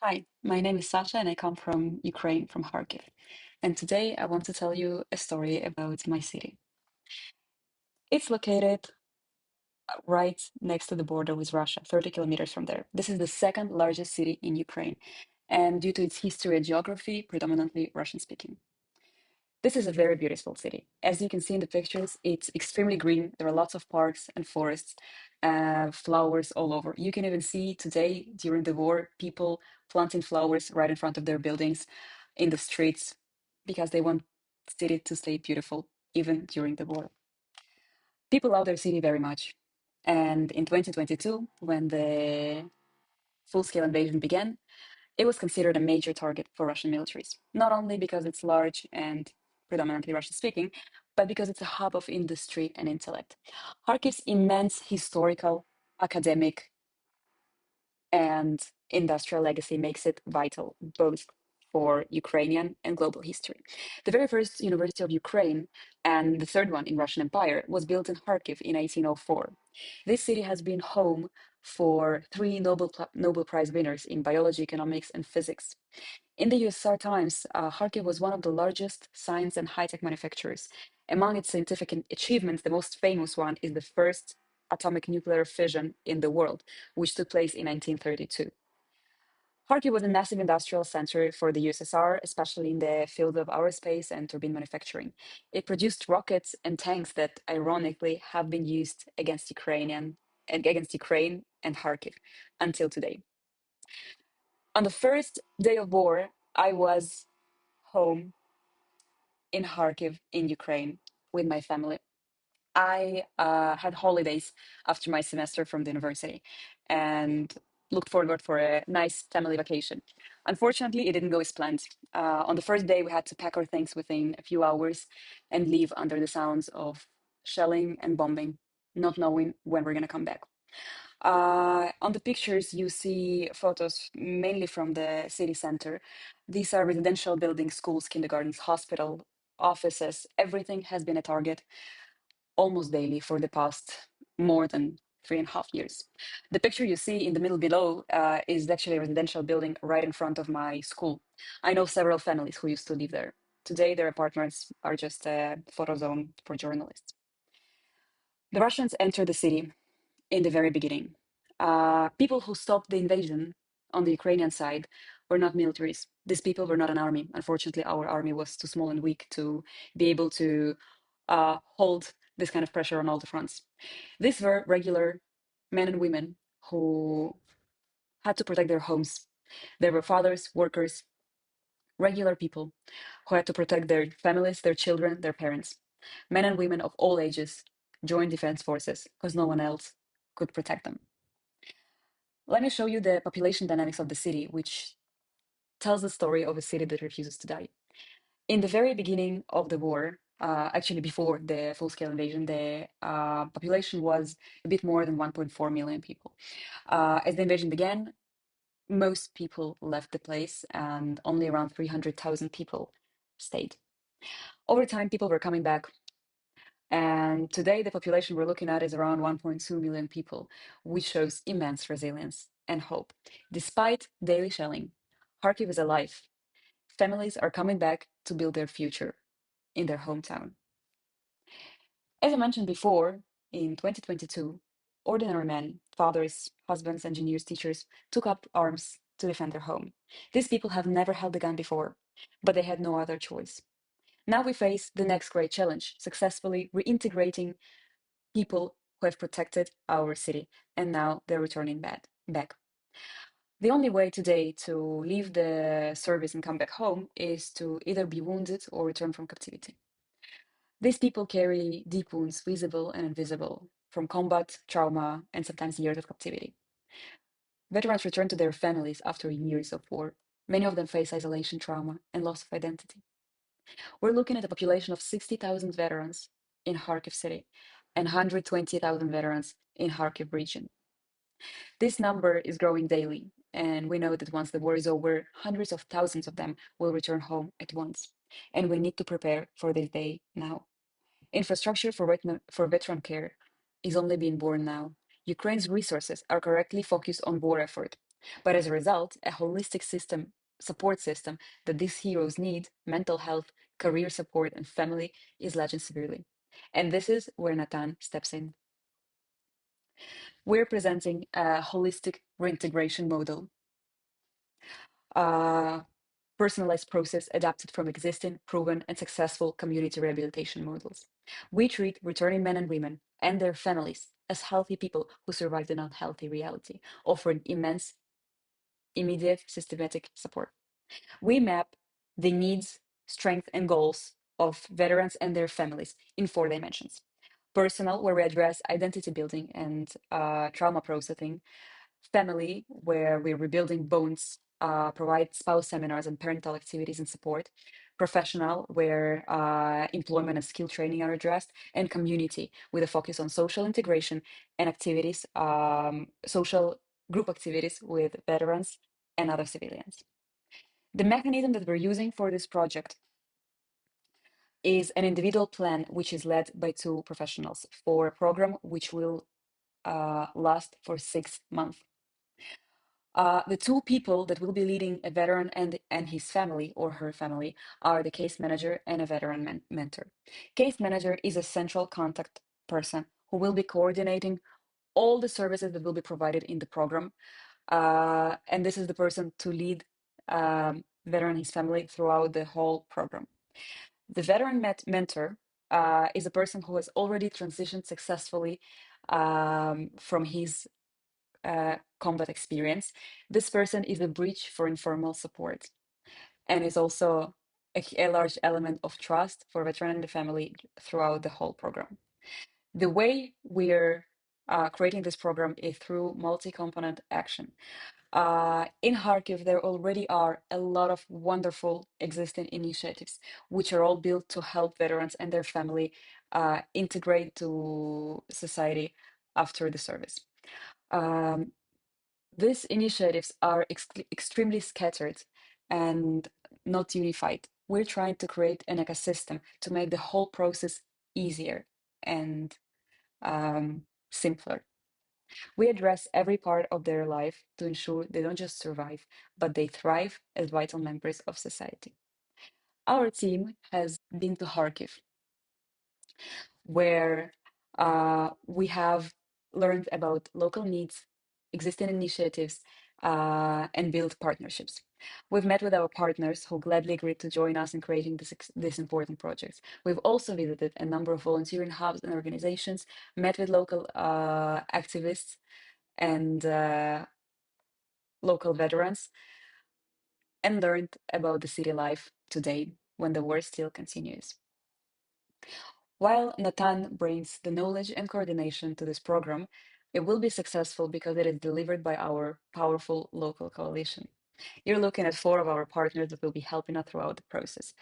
Hi, my name is Sasha and I come from Ukraine, from Kharkiv. And today I want to tell you a story about my city. It's located right next to the border with Russia, 30 kilometers from there. This is the second largest city in Ukraine. And due to its history and geography, predominantly Russian speaking. This is a very beautiful city. As you can see in the pictures, it's extremely green. There are lots of parks and forests, flowers all over. You can even see today, during the war, people planting flowers right in front of their buildings in the streets because they want the city to stay beautiful even during the war. People love their city very much. And in 2022, when the full-scale invasion began, it was considered a major target for Russian militaries, not only because it's large and predominantly Russian speaking, but because it's a hub of industry and intellect. Kharkiv's immense historical, academic, and industrial legacy makes it vital both for Ukrainian and global history. The very first University of Ukraine and the third one in Russian Empire was built in Kharkiv in 1804. This city has been home for three Nobel Prize winners in biology, economics, and physics. In the USSR times, Kharkiv was one of the largest science and high-tech manufacturers. Among its scientific achievements, the most famous one is the first atomic nuclear fission in the world, which took place in 1932. Kharkiv was a massive industrial center for the USSR, especially in the field of aerospace and turbine manufacturing. It produced rockets and tanks that, ironically, have been used against Ukraine and Kharkiv until today. On the first day of war, I was home in Kharkiv in Ukraine with my family. I had holidays after my semester from the university and looked forward for a nice family vacation. Unfortunately, it didn't go as planned. On the first day, we had to pack our things within a few hours and leave under the sounds of shelling and bombing, not knowing when we're going to come back. On the pictures, you see photos mainly from the city center. These are residential buildings, schools, kindergartens, hospital, offices. Everything has been a target almost daily for the past more than 3.5 years. The picture you see in the middle below is actually a residential building right in front of my school. I know several families who used to live there. Today, their apartments are just a photo zone for journalists. The Russians entered the city in the very beginning. People who stopped the invasion on the Ukrainian side were not militaries. These people were not an army. Unfortunately, our army was too small and weak to be able to hold this kind of pressure on all the fronts. These were regular men and women who had to protect their homes. They were fathers, workers, regular people who had to protect their families, their children, their parents. Men and women of all ages joined defense forces because no one else could protect them. Let me show you the population dynamics of the city, which tells the story of a city that refuses to die. In the very beginning of the war, actually before the full-scale invasion, the population was a bit more than 1.4 million people. As the invasion began, most people left the place and only around 300,000 people stayed. Over time, people were coming back. And today, the population we're looking at is around 1.2 million people, which shows immense resilience and hope. Despite daily shelling, Kharkiv is alive. Families are coming back to build their future in their hometown. As I mentioned before, in 2022, ordinary men, fathers, husbands, engineers, teachers, took up arms to defend their home. These people have never held a gun before, but they had no other choice. Now we face the next great challenge, successfully reintegrating people who have protected our city, and now they're returning back. The only way today to leave the service and come back home is to either be wounded or return from captivity. These people carry deep wounds, visible and invisible, from combat, trauma, and sometimes years of captivity. Veterans return to their families after years of war. Many of them face isolation trauma and loss of identity. We're looking at a population of 60,000 veterans in Kharkiv city and 120,000 veterans in Kharkiv region. This number is growing daily, and we know that once the war is over, hundreds of thousands of them will return home at once. And we need to prepare for this day now. Infrastructure for veteran care is only being born now. Ukraine's resources are correctly focused on war effort. But as a result, a holistic system, support system that these heroes need, mental health, career support, and family, is lacking severely. And this is where Nathan steps in. We're presenting a holistic reintegration model, a personalized process adapted from existing, proven, and successful community rehabilitation models. We treat returning men and women and their families as healthy people who survived an unhealthy reality, offering immense, immediate, systematic support. We map the needs, strengths, and goals of veterans and their families in four dimensions. Personal, where we address identity building and trauma processing. Family, where we're rebuilding bonds, provide spouse seminars and parental activities and support. Professional, where employment and skill training are addressed. And community, with a focus on social integration and activities, social group activities with veterans and other civilians. The mechanism that we're using for this project is an individual plan, which is led by two professionals for a program which will last for 6 months. The two people that will be leading a veteran and his family or her family are the case manager and a veteran mentor. Case manager is a central contact person who will be coordinating all the services that will be provided in the program. And this is the person to lead veteran and his family throughout the whole program. The veteran mentor is a person who has already transitioned successfully from his combat experience. This person is a bridge for informal support and is also a large element of trust for veteran and the family throughout the whole program. The way we're creating this program is through multi-component action. In Kharkiv, there already are a lot of wonderful existing initiatives, which are all built to help veterans and their family integrate to society after the service. Um, these initiatives are extremely scattered and not unified. We're trying to create an ecosystem to make the whole process easier and simpler. We address every part of their life to ensure they don't just survive, but they thrive as vital members of society. Our team has been to Kharkiv, where we have learned about local needs, existing initiatives, and build partnerships. We've met with our partners who gladly agreed to join us in creating this important project. We've also visited a number of volunteering hubs and organizations, met with local activists and local veterans, and learned about the city life today when the war still continues. While Natan brings the knowledge and coordination to this program, it will be successful because it is delivered by our powerful local coalition. You're looking at four of our partners that will be helping us throughout the process.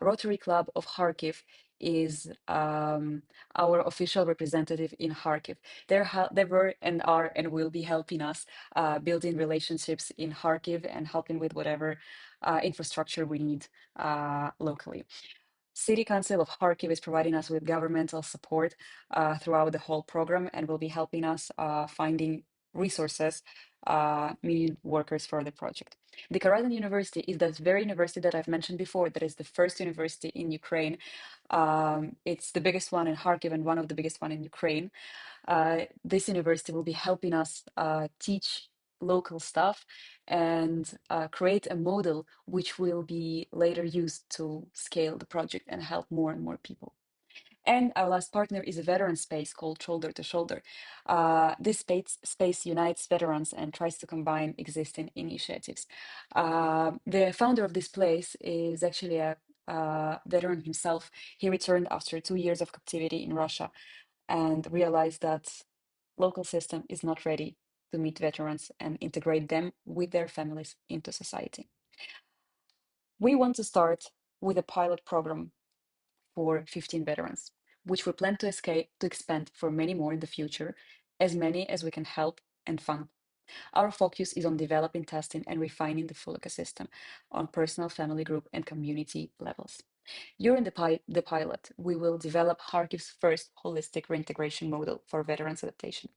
Rotary Club of Kharkiv is our official representative in Kharkiv. They were and are and will be helping us building relationships in Kharkiv and helping with whatever infrastructure we need locally. City Council of Kharkiv is providing us with governmental support throughout the whole program and will be helping us finding resources, meaning workers for the project. The Karazin University is that very university that I've mentioned before, that is the first university in Ukraine. It's the biggest one in Kharkiv and one of the biggest one in Ukraine. This university will be helping us teach local stuff and create a model which will be later used to scale the project and help more and more people. And our last partner is a veteran space called Shoulder to Shoulder. This space unites veterans and tries to combine existing initiatives. The founder of this place is actually a veteran himself. He returned after 2 years of captivity in Russia and realized that local system is not ready to meet veterans and integrate them with their families into society. We want to start with a pilot program for 15 veterans, which we plan to expand for many more in the future, as many as we can help and fund. Our focus is on developing, testing, and refining the full ecosystem on personal, family, group, and community levels. During the pilot, we will develop Kharkiv's first holistic reintegration model for veterans adaptation.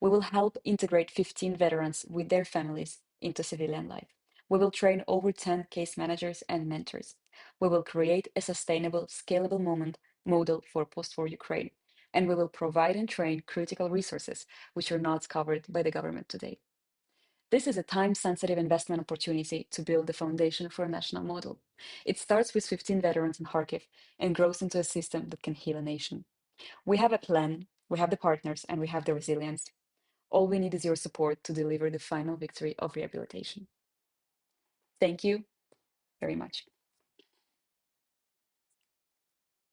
We will help integrate 15 veterans with their families into civilian life. We will train over 10 case managers and mentors. We will create a sustainable, scalable model for post-war Ukraine, and we will provide and train critical resources which are not covered by the government today. This is a time-sensitive investment opportunity to build the foundation for a national model. It starts with 15 veterans in Kharkiv and grows into a system that can heal a nation. We have a plan, we have the partners, and we have the resilience. All we need is your support to deliver the final victory of rehabilitation. Thank you very much.